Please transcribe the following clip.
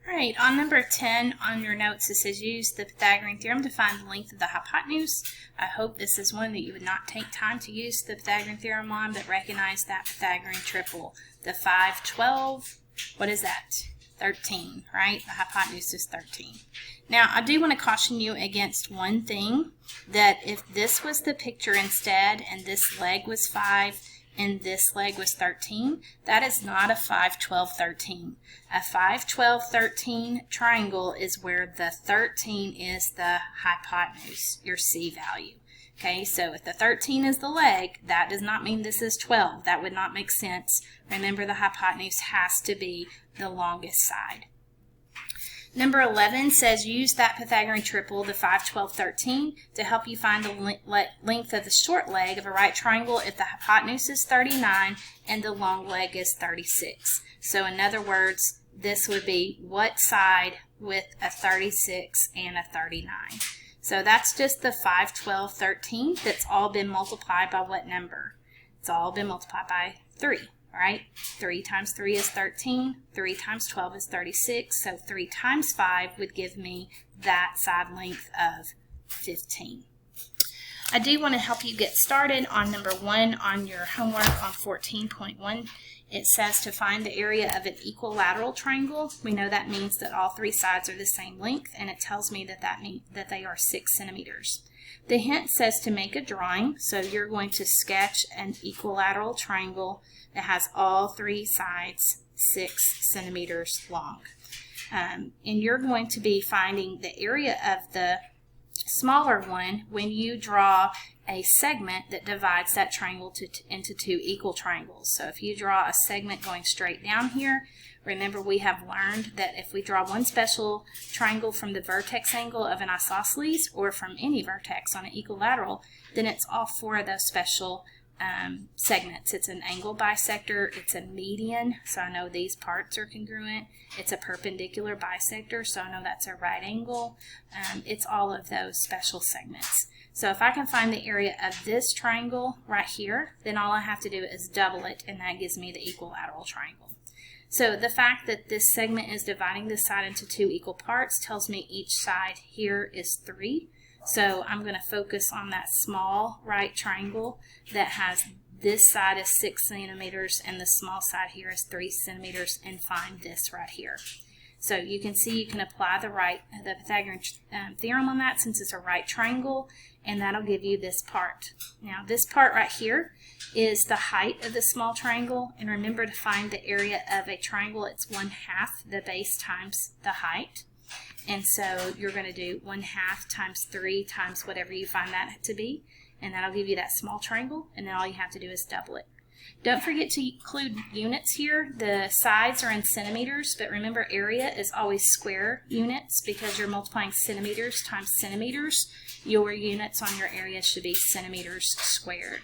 Alright, on number 10 on your notes, it says use the Pythagorean theorem to find the length of the hypotenuse. I hope this is one that you would not take time to use the Pythagorean theorem on, but recognize that Pythagorean triple. The 5, 12, what is that? 13, right? The hypotenuse is 13. Now, I do want to caution you against one thing, that if this was the picture instead, and this leg was 5, and this leg was 13, that is not a 5, 12, 13. A 5, 12, 13 triangle is where the 13 is the hypotenuse, your C value. Okay, so if the 13 is the leg, that does not mean this is 12. That would not make sense. Remember, the hypotenuse has to be the longest side. Number 11 says use that Pythagorean triple, the 5, 12, 13, to help you find the length of the short leg of a right triangle if the hypotenuse is 39 and the long leg is 36. So in other words, this would be what side with a 36 and a 39. So that's just the 5, 12, 13 that's all been multiplied by what number? It's all been multiplied by 3. Right? 3 times 3 is 13, 3 times 12 is 36, so 3 times 5 would give me that side length of 15. I do want to help you get started on number 1 on your homework on 14.1. It says to find the area of an equilateral triangle. We know that means that all 3 sides are the same length, and it tells me that they are 6 centimeters. The hint says to make a drawing, so you're going to sketch an equilateral triangle that has all 3 sides 6 centimeters long. And you're going to be finding the area of the smaller one when you draw a segment that divides that triangle into 2 equal triangles. So if you draw a segment going straight down here, remember we have learned that if we draw one special triangle from the vertex angle of an isosceles or from any vertex on an equilateral, then it's all 4 of those special segments. It's an angle bisector, it's a median, so I know these parts are congruent, it's a perpendicular bisector, so I know that's a right angle. It's all of those special segments. So if I can find the area of this triangle right here, then all I have to do is double it, and that gives me the equilateral triangle. So the fact that this segment is dividing this side into 2 equal parts tells me each side here is 3. So I'm going to focus on that small right triangle that has this side is 6 centimeters and the small side here is 3 centimeters, and find this right here. So you can see you can apply the Pythagorean theorem on that since it's a right triangle, and that'll give you this part. Now this part right here is the height of the small triangle, and remember to find the area of a triangle, it's 1/2 the base times the height. And so you're going to do 1/2 times 3 times whatever you find that to be, and that'll give you that small triangle, and then all you have to do is double it. Don't forget to include units here. The sides are in centimeters, but remember area is always square units because you're multiplying centimeters times centimeters. Your units on your area should be centimeters squared.